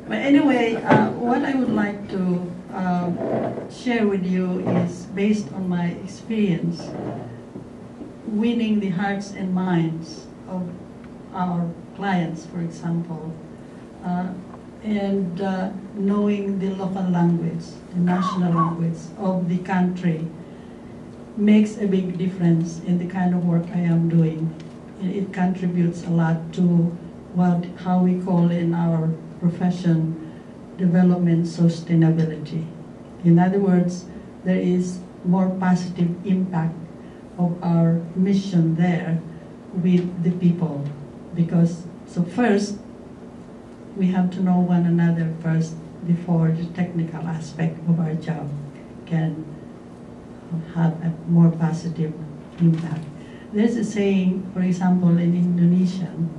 But anyway, what I would like to share with you is based on my experience winning the hearts and minds of our clients, for example, and knowing the local language, the national language of the country makes a big difference in the kind of work I am doing. It contributes a lot to how we call in our profession development sustainability. In other words, there is more positive impact of our mission there with the people. Because, so first, we have to know one another first before the technical aspect of our job can have a more positive impact. There's a saying, for example, in Indonesian,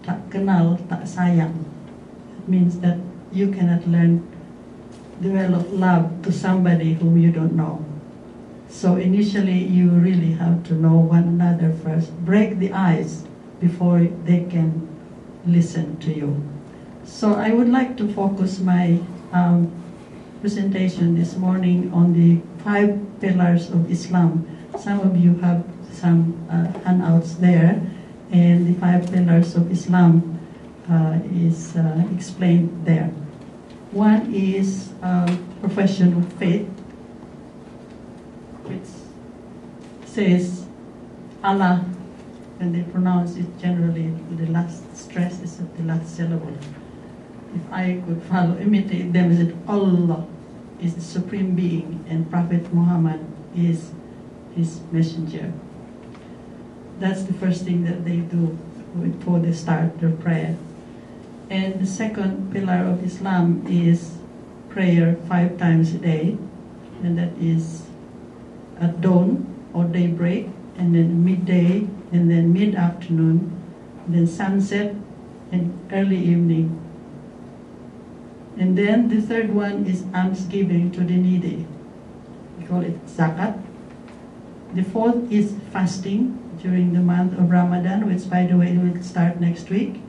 tak kenal, tak sayang. It means that you cannot develop love to somebody whom you don't know. So initially, you really have to know one another first. Break the ice before they can listen to you. So I would like to focus my presentation this morning on the 5 pillars of Islam. Some of you have some handouts there, and the 5 pillars of Islam is explained there. One is profession of faith, which says Allah, and they pronounce it generally, the last stress is at the last syllable. If I could imitate them, is that Allah is the supreme being and Prophet Muhammad is his messenger. That's the first thing that they do before they start their prayer. And the second pillar of Islam is prayer 5 times a day, and that is at dawn or daybreak, and then midday, and then mid-afternoon, then sunset, and early evening. And then the third one is almsgiving to the needy. We call it zakat. The fourth is fasting during the month of Ramadan, which, by the way, will start next week,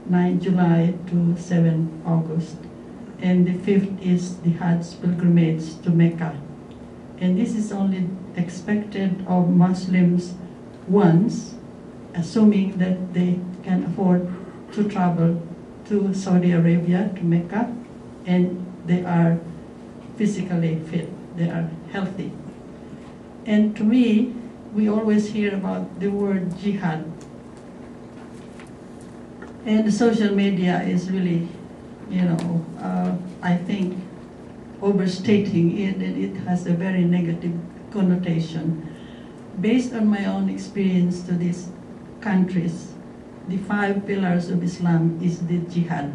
9 July to 7 August. And the fifth is the Hajj pilgrimage to Mecca. And this is only expected of Muslims once, assuming that they can afford to travel to Saudi Arabia, to Mecca, and they are physically fit, they are healthy. And to me, we always hear about the word jihad. And the social media is really, I think, overstating it, and it has a very negative connotation. Based on my own experience to these countries, the 5 pillars of Islam is the jihad.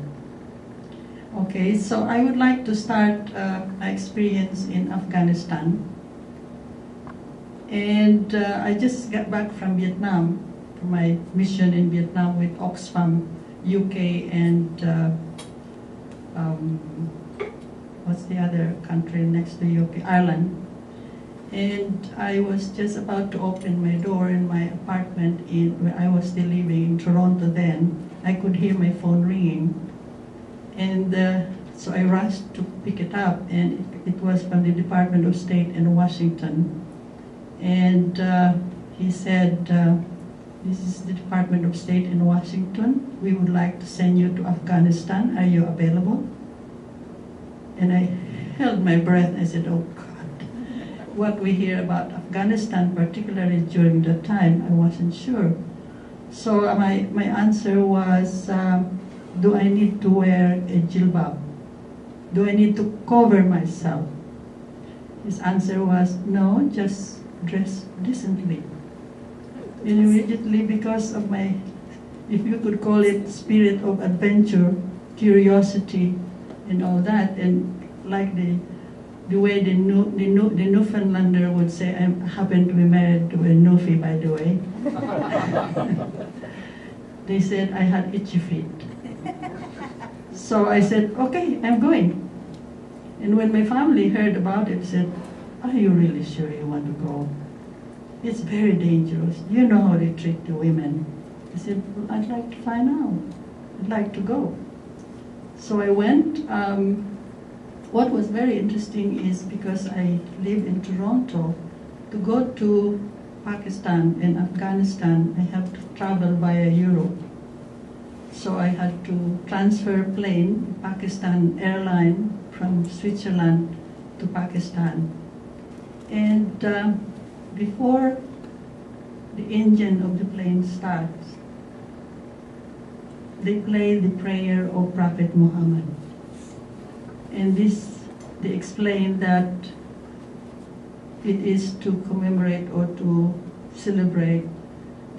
Okay, so I would like to start my experience in Afghanistan. And I just got back from Vietnam, from my mission in Vietnam with Oxfam UK and what's the other country next to UK? Ireland. And I was just about to open my door in my apartment where I was still living in Toronto then. I could hear my phone ringing. And so I rushed to pick it up, and it was from the Department of State in Washington. And he said, this is the Department of State in Washington. We would like to send you to Afghanistan. Are you available? And I held my breath. I said, oh God. What we hear about Afghanistan, particularly during that time, I wasn't sure. So my answer was, do I need to wear a jilbab? Do I need to cover myself? His answer was, no, just dress decently. And immediately, because of my, if you could call it, spirit of adventure, curiosity, and all that, and like the way the Newfoundlander would say, I happen to be married to a Newfie, by the way. They said I had itchy feet. So I said, okay, I'm going. And when my family heard about it, said, are you really sure you want to go? It's very dangerous. You know how they treat the women. I said, well, I'd like to find out. I'd like to go. So I went. What was very interesting is because I live in Toronto, to go to Pakistan and Afghanistan, I have to travel via Europe. So I had to transfer plane, Pakistan airline from Switzerland to Pakistan. And before the engine of the plane starts, they play the prayer of Prophet Muhammad. And this, they explain that it is to commemorate or to celebrate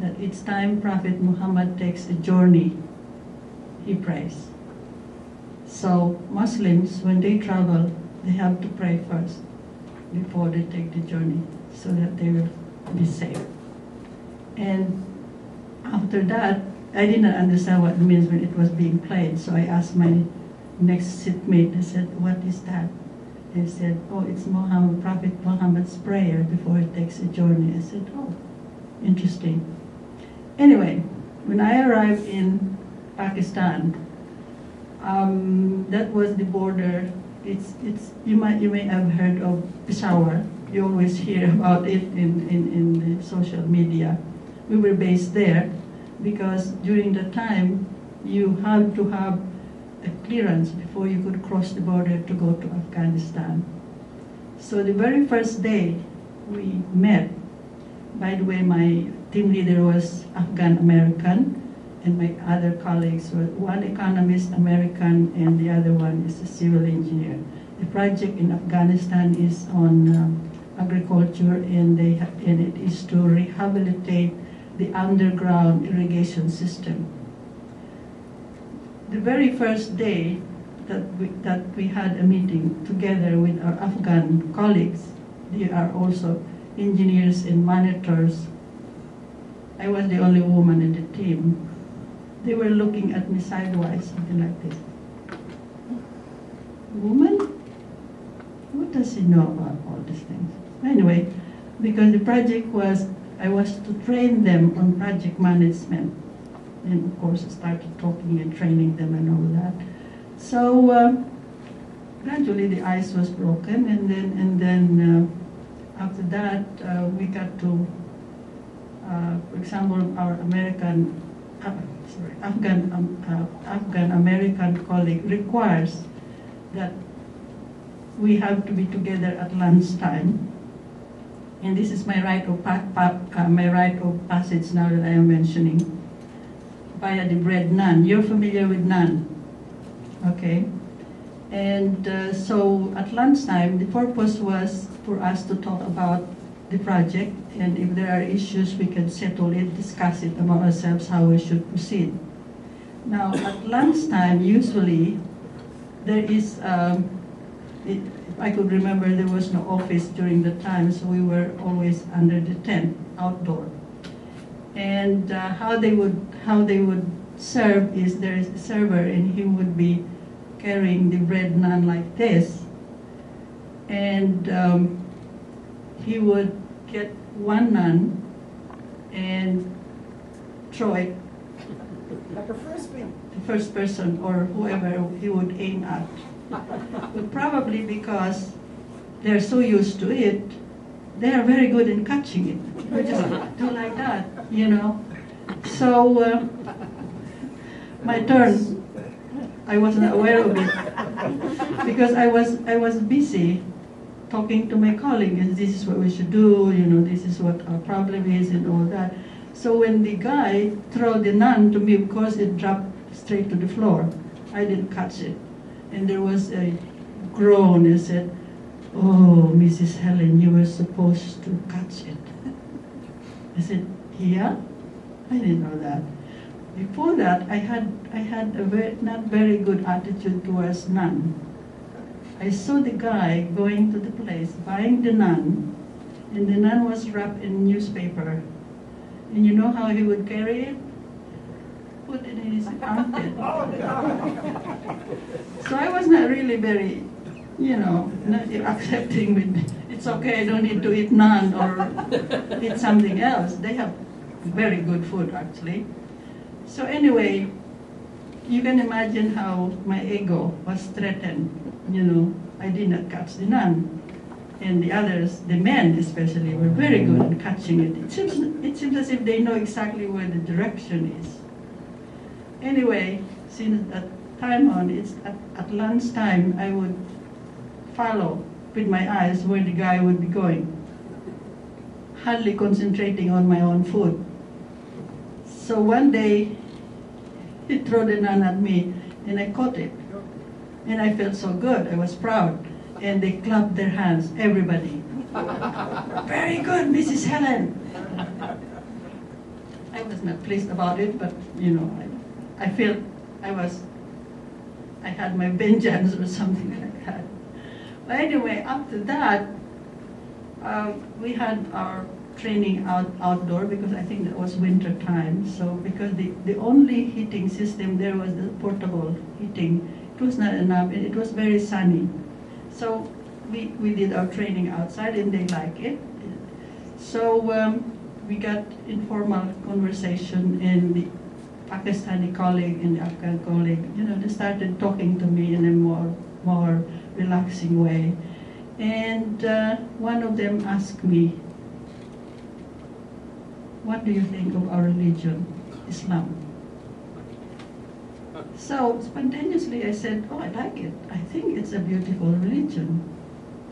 that each time Prophet Muhammad takes a journey, he prays. So Muslims, when they travel, they have to pray first before they take the journey so that they will be safe. And after that, I didn't understand what it means when it was being played, so I asked my next seatmate, I said, what is that? They said, oh, it's Muhammad, Prophet Muhammad's prayer before he takes a journey. I said, oh, interesting. Anyway, when I arrived in Pakistan, that was the border. It's you may have heard of Peshawar. You always hear about it in the social media. We were based there because during the time you had to have a clearance before you could cross the border to go to Afghanistan. So the very first day we met, by the way, my team leader was Afghan American, and my other colleagues were one economist American and the other one is a civil engineer. The project in Afghanistan is on agriculture, and it is to rehabilitate the underground irrigation system. The very first day that we had a meeting together with our Afghan colleagues, they are also engineers and monitors. I was the only woman in the team. They were looking at me sidewise, something like this. Woman? What does she know about all these things? Anyway, because the project was, I was to train them on project management. And of course, I started talking and training them and all that. So gradually the ice was broken, and then after that we got to, for example, our Afghan American colleague requires that we have to be together at lunchtime. And this is my rite of passage now that I am mentioning. Via the bread naan. You're familiar with naan, okay? And so at lunchtime, the purpose was for us to talk about the project, and if there are issues, we can settle it, discuss it among ourselves, how we should proceed. Now, at lunchtime, usually, there is, if I could remember, there was no office during the time, so we were always under the tent, outdoor. And how they would serve is there is a server, and he would be carrying the bread naan like this, and he would get one naan and throw it like a frisbee. The first person or whoever he would aim at. But probably because they're so used to it, they are very good in catching it. They just do like that, you know. So my turn, I wasn't aware of it because I was busy talking to my colleague, and this is what we should do, you know, this is what our problem is and all that. So when the guy threw the naan to me, of course it dropped straight to the floor. I didn't catch it. And there was a groan and said, "Oh, Mrs. Helen, you were supposed to catch it." I said, "Yeah? I didn't know that." Before that, I had a not very good attitude towards naan. I saw the guy going to the place, buying the naan, and the naan was wrapped in newspaper. And you know how he would carry it? Put it in his armpit. So I was not really very, you know, not accepting with me. It's okay, I don't need to eat naan or eat something else. They have very good food, actually. So anyway, you can imagine how my ego was threatened. You know, I did not catch the nun. And the others, the men especially, were very good at catching it. It seems as if they know exactly where the direction is. Anyway, since that time on, it's at lunchtime, I would follow with my eyes where the guy would be going, hardly concentrating on my own food. So one day, he threw the nun at me, and I caught it. And I felt so good, I was proud. And they clapped their hands, everybody. Very good, Mrs. Helen. I was not pleased about it, but you know, I felt I had my vengeance or something like that. But anyway, after that, we had our training outdoor because I think that was winter time. So because the only heating system there was the portable heating, it was not enough, and it was very sunny. So we did our training outside, and they like it. So we got informal conversation, and the Pakistani colleague and the Afghan colleague, you know, they started talking to me in a more relaxing way. And one of them asked me, "What do you think of our religion, Islam?" So spontaneously I said, "Oh, I like it. I think it's a beautiful religion."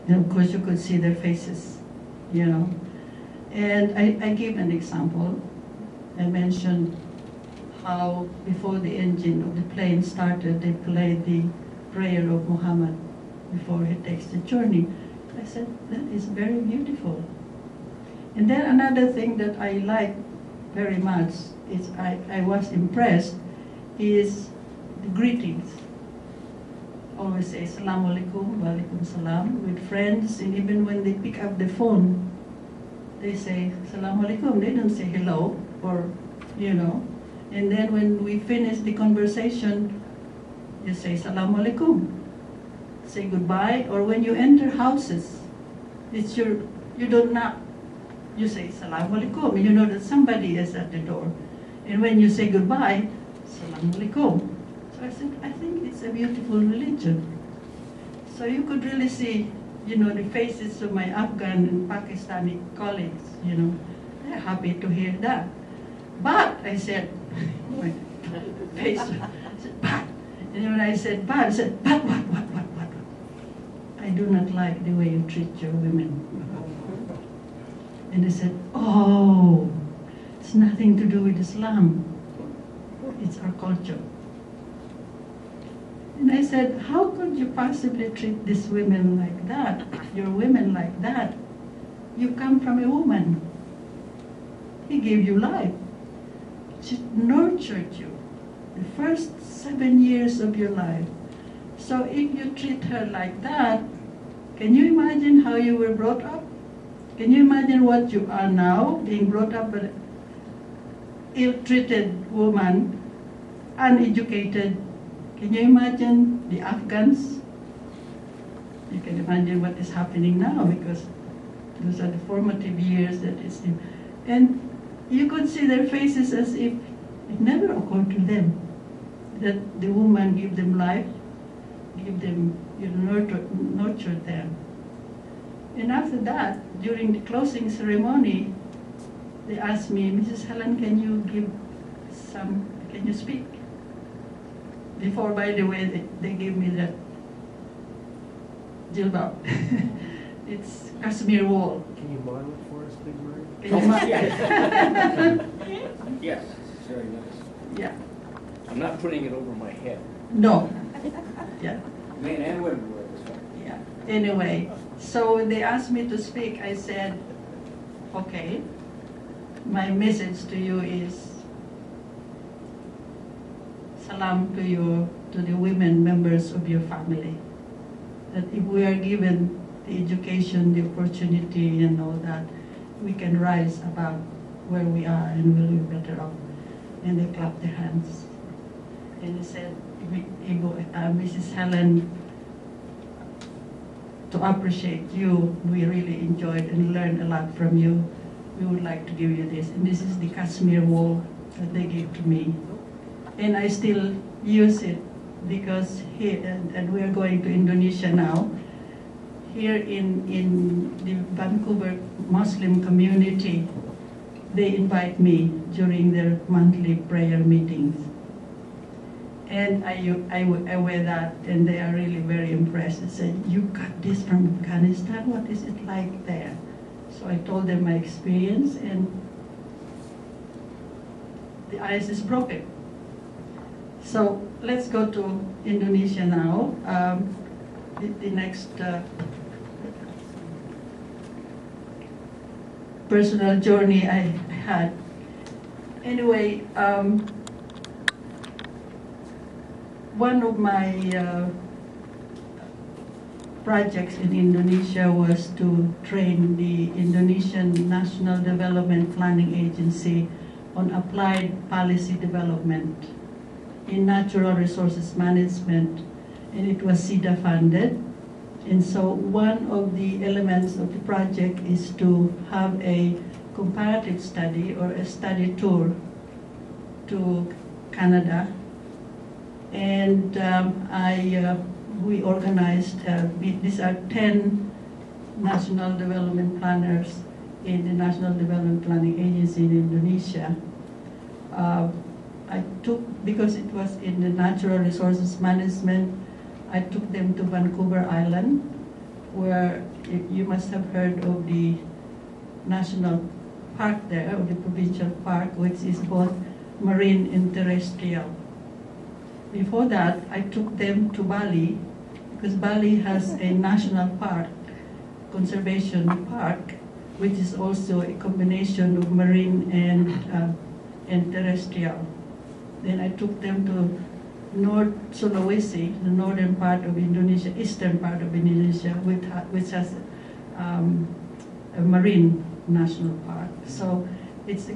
And of course you could see their faces, you know. And I gave an example. I mentioned how before the engine of the plane started, they played the prayer of Muhammad before he takes the journey. I said, that is very beautiful. And then another thing that I like very much is I was impressed is the greetings. Always say Assalamu alaikum, wa alaikum salam with friends, and even when they pick up the phone, they say Assalamu alaikum. They don't say hello or, you know. And then when we finish the conversation, you say Assalamu alaikum. Say goodbye, or when you enter houses, you don't knock. You say Assalamu alaikum. You know that somebody is at the door. And when you say goodbye, Assalamu alaikum. So I said, I think it's a beautiful religion. So you could really see, you know, the faces of my Afghan and Pakistani colleagues, you know, they're happy to hear that. But I said, my face, I said, but. And when I said, but, I said, but what? I do not like the way you treat your women. And they said, oh, it's nothing to do with Islam. It's our culture. And I said, how could you possibly treat these women like that, your women like that? You come from a woman. He gave you life. She nurtured you the first 7 years of your life. So if you treat her like that, can you imagine how you were brought up? Can you imagine what you are now, being brought up by an ill-treated woman, uneducated? Can you imagine the Afghans? You can imagine what is happening now, because those are the formative years that is in. And you could see their faces as if it never occurred to them that the woman gave them life, give them, you know, nurtured them. And after that, during the closing ceremony, they asked me, Mrs. Helen, can you speak? Before, by the way, they gave me that jilbab. It's Kashmir wool. Can you model it for us, Big Murray? Yes, it's very nice. Yeah. I'm not putting it over my head. No. Yeah. Men and women wear this one. Yeah. Anyway, so when they asked me to speak, I said, okay, my message to you is salam to the women members of your family. That if we are given the education, the opportunity, and all that, we can rise above where we are and we'll be better off. And they clapped their hands. And they said, Mrs. Helen, to appreciate you, we really enjoyed and learned a lot from you. We would like to give you this. And this is the Kashmir wool that they gave to me. And I still use it because here, and we are going to Indonesia now. Here in the Vancouver Muslim community, they invite me during their monthly prayer meetings. And I wear that, and they are really very impressed. They said, "You got this from Afghanistan? What is it like there?" So I told them my experience, and the ice is broken. So let's go to Indonesia now. The next personal journey I had. Anyway, one of my projects in Indonesia was to train the Indonesian National Development Planning Agency on applied policy development in natural resources management, and it was SIDA funded. And so one of the elements of the project is to have a comparative study or a study tour to Canada. And we organized, these are 10 national development planners in the National Development Planning Agency in Indonesia. I took, because it was in the natural resources management, I took them to Vancouver Island, where you must have heard of the national park there, or the provincial park, which is both marine and terrestrial. Before that, I took them to Bali, because Bali has a national park, conservation park, which is also a combination of marine and terrestrial. Then I took them to North Sulawesi, the northern part of Indonesia, eastern part of Indonesia, which has a marine national park. So it's a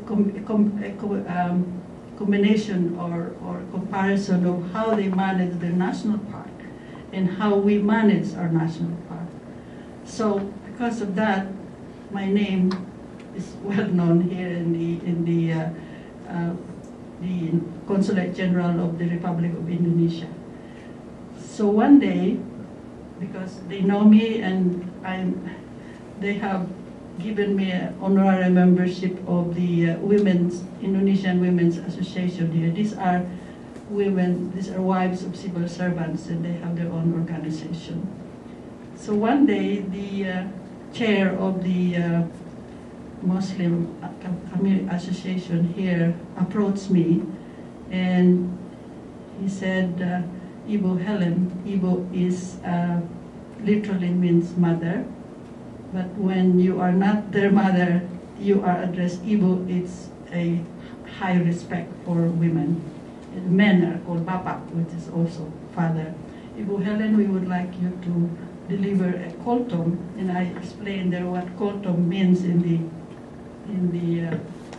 combination or comparison of how they manage their national park and how we manage our national park. So because of that, my name is well known here in the Consulate General of the Republic of Indonesia. So one day, because they know me and they have given me an honorary membership of the Indonesian Women's Association here. These are women, these are wives of civil servants, and they have their own organization. So one day, the chair of the Muslim Community Association here approached me, and he said, Ibu Helen, Ibu is literally means mother, but when you are not their mother, you are addressed Ibu. It's a high respect for women. Men are called Bapak, which is also father. Ibu Helen, we would like you to deliver a koltom, and I explained there what koltom means in the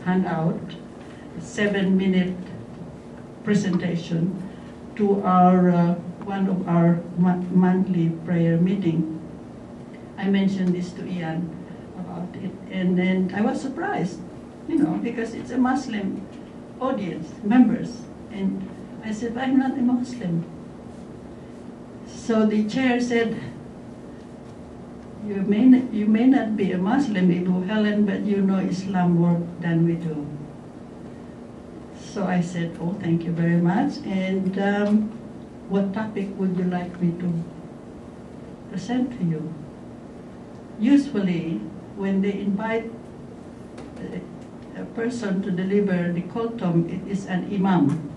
handout, a 7-minute presentation to our one of our monthly prayer meeting. I mentioned this to Ian about it, and then I was surprised, because it's a Muslim audience, members, and I said, I'm not a Muslim. So the chair said, you may not be a Muslim, Ibu Helen, but you know Islam more than we do. So I said, oh, thank you very much. And what topic would you like me to present to you? Usually, when they invite a person to deliver the koltom, it is an imam,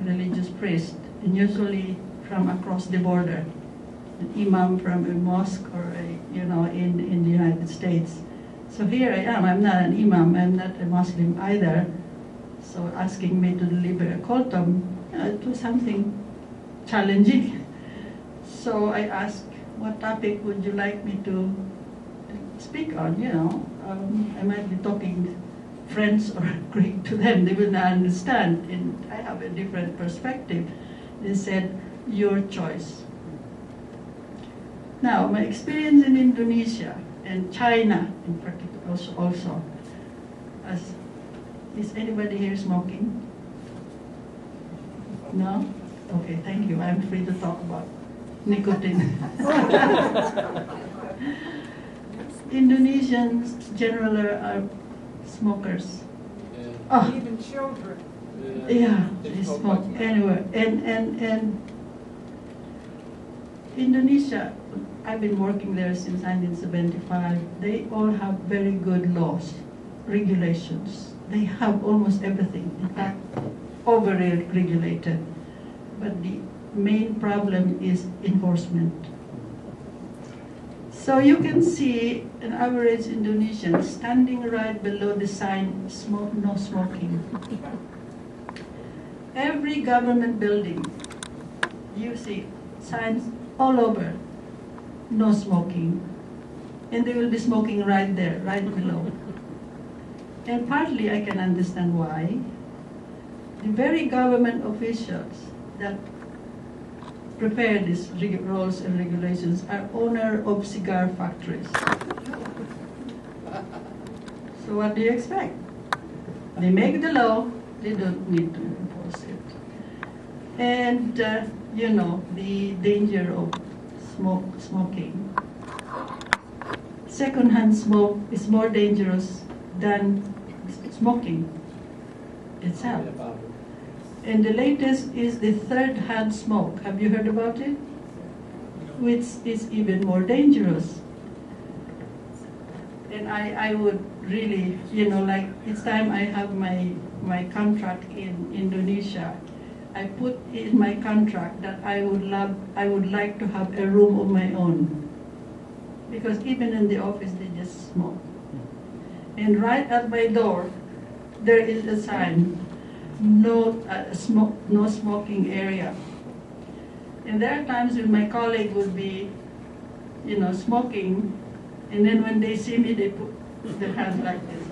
religious priest, and usually from across the border. An imam from a mosque or in the United States. So here I am. I'm not an imam. I'm not a Muslim either. So asking me to deliver a koltom, it was something challenging. So I asked, what topic would you like me to speak on? I might be talking French or Greek to them. They will not understand, and I have a different perspective. They said, your choice. Now, my experience in Indonesia and China in particular also, is anybody here smoking? No? Okay, thank you. I'm free to talk about nicotine. Indonesians generally are smokers. Oh, Even children. yeah, they smoke anywhere. And Indonesia, I've been working there since 1975. They all have very good laws, regulations. They have almost everything. In fact, over-regulated. But the main problem is enforcement. So you can see an average Indonesian standing right below the sign, no smoking. Every government building, you see signs all over, no smoking. And they will be smoking right there, right below. And partly I can understand why. The very government officials that prepare these rules and regulations are owner of cigar factories. So what do you expect? They make the law, they don't need to enforce it. And you know, the danger of smoking. Secondhand smoke is more dangerous than smoking itself. And the latest is the third-hand smoke. Have you heard about it? Which is even more dangerous. And I would really, you know, like each time I have my contract in Indonesia, I put in my contract that I would like to have a room of my own. Because even in the office, they just smoke. And right at my door, there is a sign, no smoking area. And there are times when my colleague would be, you know, smoking, and then when they see me, they put their hands like this.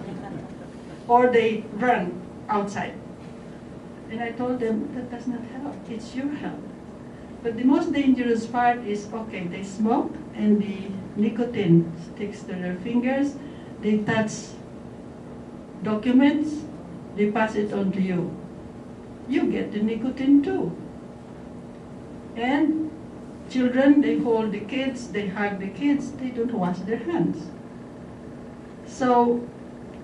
Or they run outside. And I told them, that does not help, it's your health. But the most dangerous part is, okay, they smoke, and the nicotine sticks to their fingers, they touch documents, they pass it on to you. You get the nicotine too. And children, they hold the kids, they hug the kids, they don't wash their hands. So,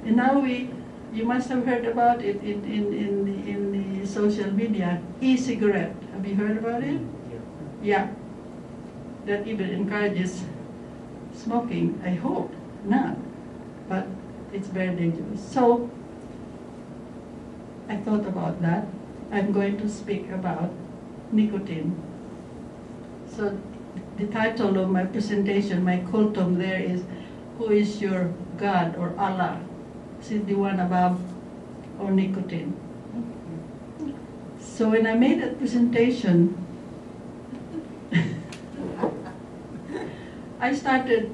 and now you must have heard about it in the social media, e-cigarette. Have you heard about it? Yeah. That even encourages smoking. I hope not, but it's very dangerous. So, I thought about that. I'm going to speak about nicotine. So the title of my presentation, my kultum there is, who is your God or Allah? Is it the one above or nicotine? So when I made that presentation, I started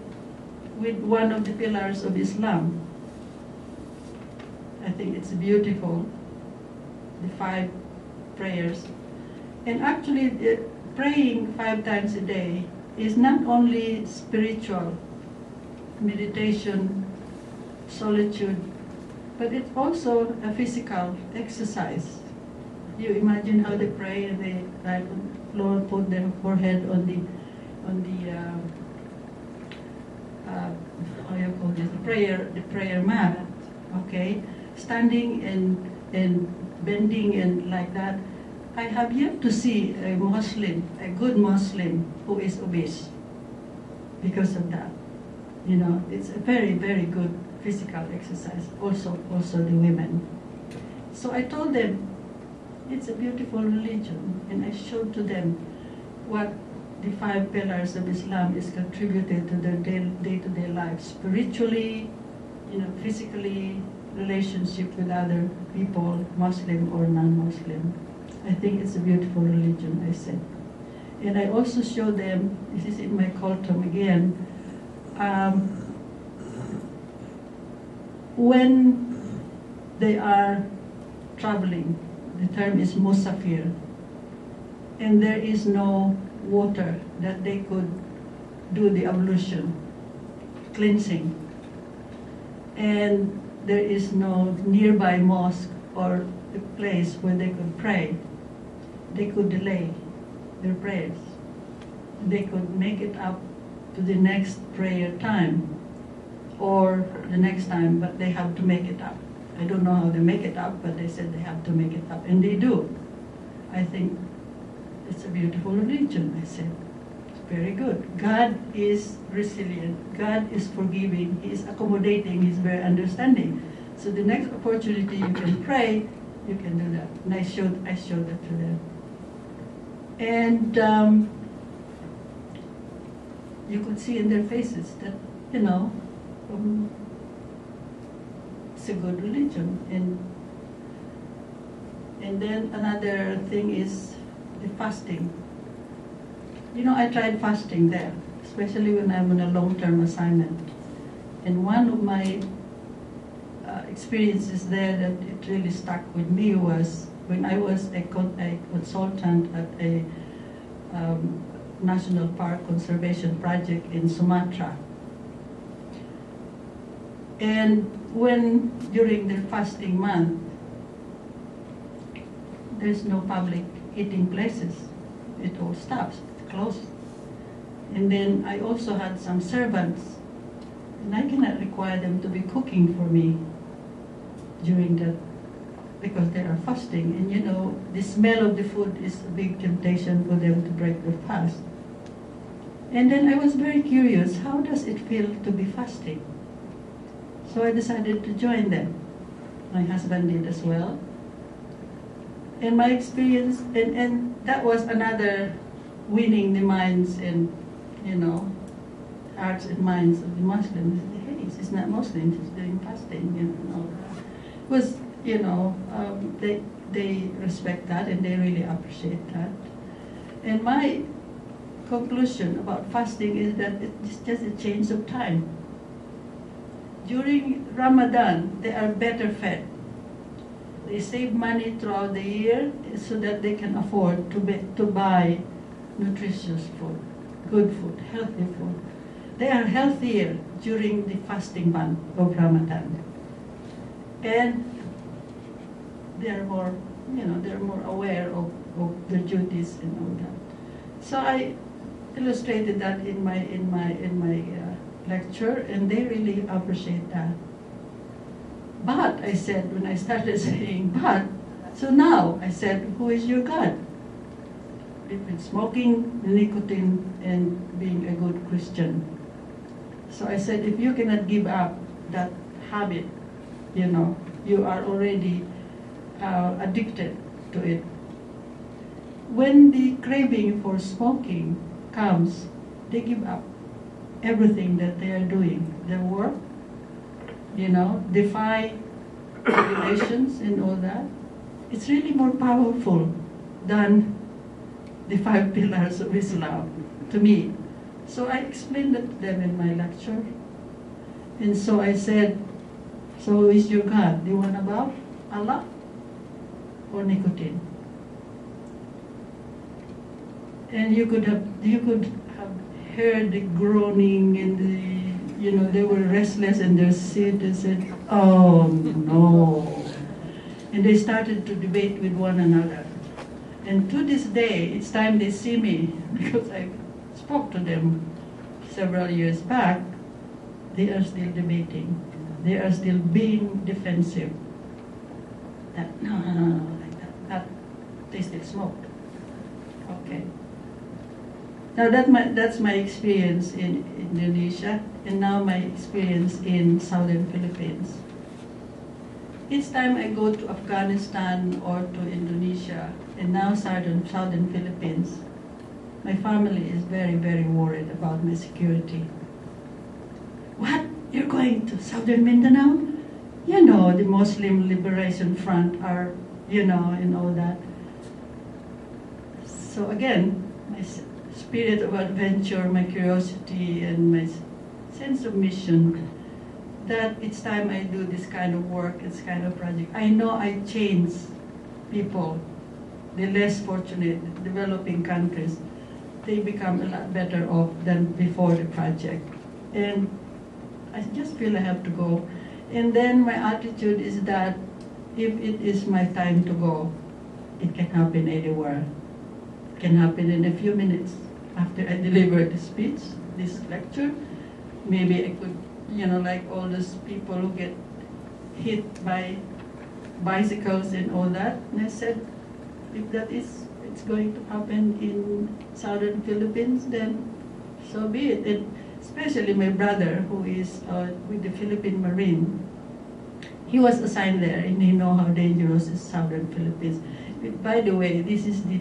with one of the pillars of Islam. I think it's beautiful, the 5 prayers. And actually, praying 5 times a day is not only spiritual, meditation, solitude, but it's also a physical exercise. You imagine how they pray and they right on the floor, put their forehead on the how you call this, the prayer mat, okay, standing and bending and like that. I have yet to see a Muslim, a good Muslim, who is obese because of that. You know, it's a very, very good physical exercise, also the women. So I told them, it's a beautiful religion, and I showed to them what the 5 pillars of Islam is contributed to their day-to-day life, spiritually, you know, physically, relationship with other people, Muslim or non-Muslim. I think it's a beautiful religion, I said. And I also show them, this is in my kultum again, when they are traveling, the term is musafir, and there is no water that they could do the ablution, cleansing, and there is no nearby mosque or a place where they could pray. they could delay their prayers. They could make it up to the next prayer time or the next time, but they have to make it up. I don't know how they make it up, but they said they have to make it up, and they do. I think it's a beautiful religion, I said. It's very good. God is resilient. God is forgiving. He is accommodating. He's very understanding. So the next opportunity you can pray, you can do that. And I showed that to them. And you could see in their faces that, you know, it's a good religion. And then another thing is the fasting. You know, I tried fasting there, especially when I'm on a long-term assignment. And one of my experiences there that it really stuck with me was when I was a consultant at a national park conservation project in Sumatra. And when, during the fasting month, there's no public eating places. It all stops, it's closed. And then I also had some servants, and I cannot require them to be cooking for me during that, because they are fasting. And you know, the smell of the food is a big temptation for them to break their fast. And then I was very curious, how does it feel to be fasting? So I decided to join them. My husband did as well. And my experience, and that was another winning the minds and, you know, hearts and minds of the Muslims. Hey, she's not Muslim, she's doing fasting, you know. It was, you know, they respect that and they really appreciate that. And my conclusion about fasting is that it's just a change of time. During Ramadan, they are better fed. They save money throughout the year so that they can afford to buy nutritious food, good food, healthy food. They are healthier during the fasting month of Ramadan. And they are more, you know, they're more aware of their duties and all that. So I illustrated that in my lecture, and they really appreciate that. But I said, when I started saying, but, so now I said, who is your God? Between smoking, nicotine, and being a good Christian. So I said, if you cannot give up that habit, you know, you are already addicted to it. When the craving for smoking comes, they give up everything that they are doing, their work, you know, defy regulations and all that. It's really more powerful than the 5 pillars of Islam to me. So I explained that to them in my lecture. And so I said, so who is your God? The one above? Allah or nicotine? And you could have heard the groaning and the, you know, they were restless in their seat and said, oh no. And they started to debate with one another. And to this day, each time they see me, because I spoke to them several years back, they are still debating. They are still being defensive. That, no, like that, they still smoked. Okay. Now that's my experience in Indonesia, and now my experience in Southern Philippines. Each time I go to Afghanistan or to Indonesia, and now Southern Philippines, my family is very, very worried about my security. What? You're going to Southern Mindanao? You know, the Muslim Liberation Front are, you know, and all that. So again, my spirit of adventure, my curiosity, and my sense of mission, that each time I do this kind of work, this kind of project, I know I change people, the less fortunate, developing countries. They become a lot better off than before the project. And I just feel I have to go. And then my attitude is that if it is my time to go, it can happen anywhere. can happen in a few minutes after I deliver the speech, this lecture. Maybe I could, like all those people who get hit by bicycles and all that. And I said, if that is, it's going to happen in southern Philippines, then so be it. And especially my brother, who is with the Philippine Marine, he was assigned there, and he know how dangerous is southern Philippines. But by the way, this is the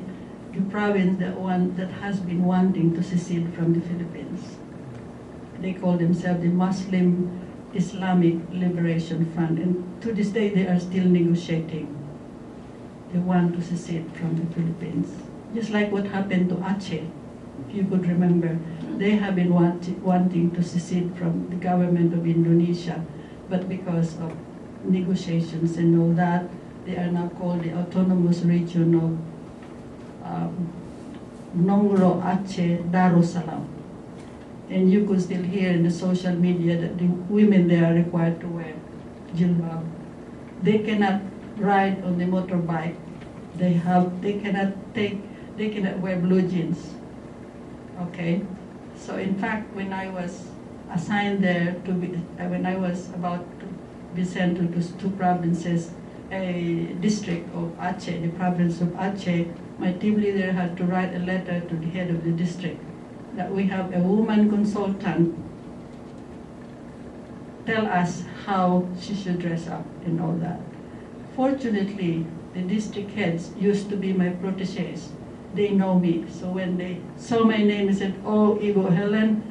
province that has been wanting to secede from the Philippines. They call themselves the Muslim Islamic Liberation Front, and to this day they are still negotiating. They want to secede from the Philippines. Just like what happened to Aceh, if you could remember. They have been wanting to secede from the government of Indonesia, but because of negotiations and all that, they are now called the Autonomous Region of Nongro Aceh Darussalam. And you could still hear in the social media that the women there are required to wear jilbab. They cannot ride on the motorbike. They cannot wear blue jeans. Okay, so in fact, when I was assigned there when I was about to be sent to those two provinces, a district of Aceh, the province of Aceh, my team leader had to write a letter to the head of the district that we have a woman consultant tell us how she should dress up and all that. Fortunately, the district heads used to be my proteges. They know me. So when they saw my name, they said, "Oh, Igo Helen,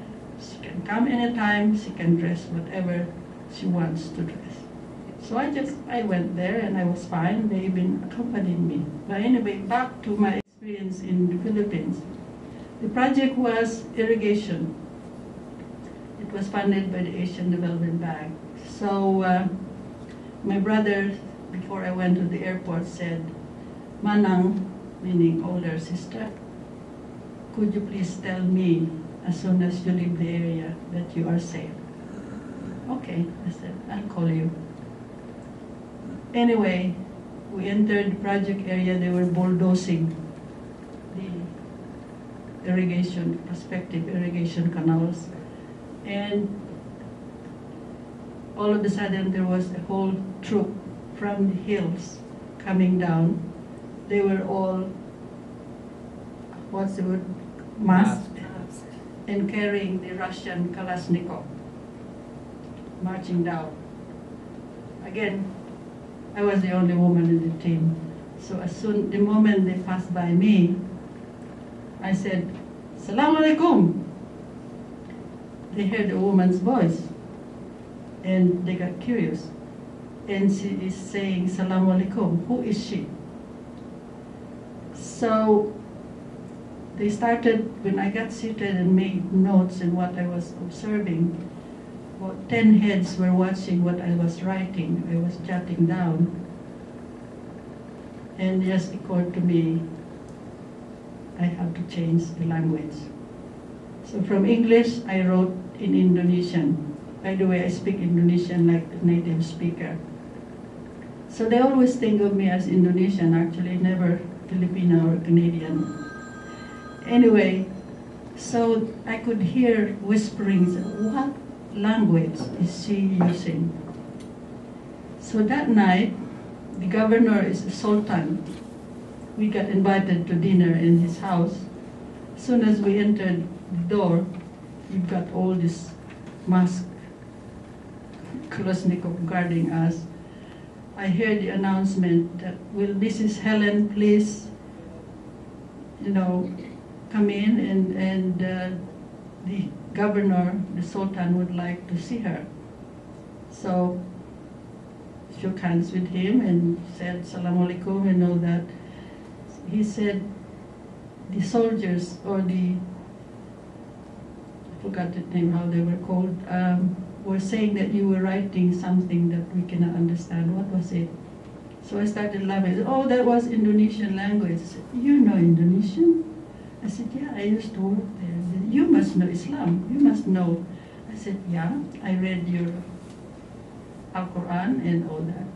she can come anytime, she can dress whatever she wants to dress." So I went there and I was fine. They even accompanied me. But anyway, back to my experience in the Philippines. The project was irrigation. It was funded by the Asian Development Bank. So my brother, before I went to the airport, said, "Manang," meaning older sister, "could you please tell me as soon as you leave the area that you are safe?" "Okay," I said, "I'll call you." Anyway, we entered the project area. They were bulldozing the prospective irrigation canals. And all of a sudden there was a whole troop from the hills coming down. They were all, masked and carrying the Russian Kalashnikov, marching down. Again, I was the only woman in the team. So the moment they passed by me, I said, "Assalamu alaikum." They heard a woman's voice, and they got curious. And she is saying, "Assalamu alaikum, who is she?" So they started, when I got seated and made notes and what I was observing, about 10 heads were watching what I was writing. I was jotting down. And it just occurred to me, I have to change the language. So from English, I wrote in Indonesian. By the way, I speak Indonesian like a native speaker. So they always think of me as Indonesian, actually never Filipino or Canadian. Anyway, so I could hear whisperings, what language is she using? So that night, the governor is a sultan. We got invited to dinner in his house. As soon as we entered the door, you've got all this masked Kalashnikov guarding us. I heard the announcement that, "Will Mrs. Helen please, come in and the governor, the sultan, would like to see her." So shook hands with him and said, "Assalamu alaikum," and all that. He said, the soldiers, or I forgot the name, how they were called, were saying that you were writing something that we cannot understand. What was it? So I started laughing. "Oh, that was Indonesian language." I said, "You know Indonesian?" I said, "Yeah, I used to work there." He said, "You must know Islam. You must know." I said, "Yeah, I read your Al-Quran and all that."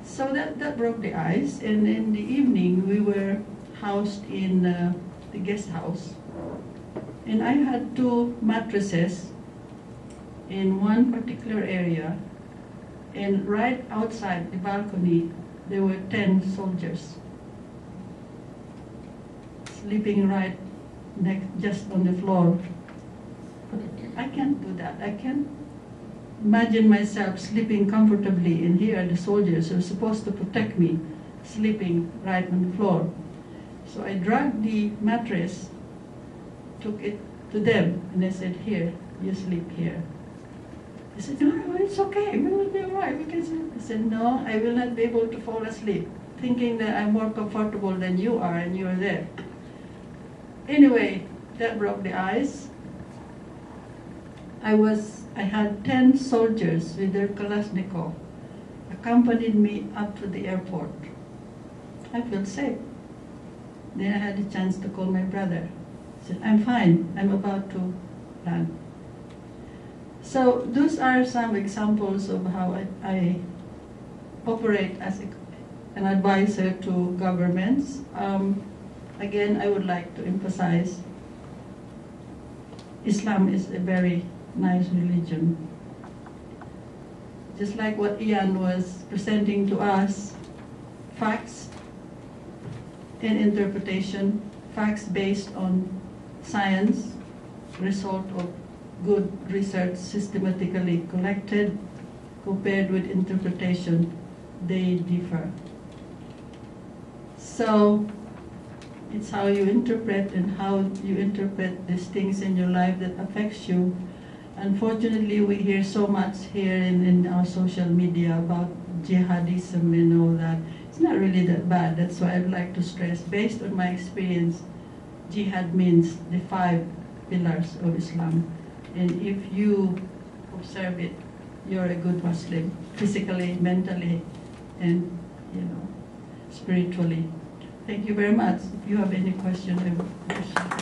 So that broke the ice. And in the evening, we were housed in the guest house. And I had 2 mattresses in one particular area, and right outside the balcony there were 10 soldiers sleeping right just on the floor. But I can't do that. I can't imagine myself sleeping comfortably, and here are the soldiers who are supposed to protect me sleeping right on the floor. So I dragged the mattress, took it to them, and I said, "Here, you sleep here." They said, "No, it's okay, we will be all right, we can sleep." I said, "No, I will not be able to fall asleep, thinking that I'm more comfortable than you are and you're there." Anyway, that broke the ice. I had 10 soldiers with their Kalashnikov accompanied me up to the airport. I felt safe. Then I had a chance to call my brother. I said, "I'm fine, I'm about to land." So those are some examples of how I operate as an advisor to governments. Again, I would like to emphasize Islam is a very nice religion. Just like what Ian was presenting to us, facts and interpretation, facts based on science, result of good research systematically collected, compared with interpretation, they differ. So it's how you interpret and how you interpret these things in your life that affects you. Unfortunately, we hear so much here in our social media about jihadism and all that. It's not really that bad. That's why I'd like to stress, based on my experience, jihad means the 5 pillars of Islam. And if you observe it, you're a good Muslim, physically, mentally, and spiritually. Thank you very much. If you have any question, I would appreciate it.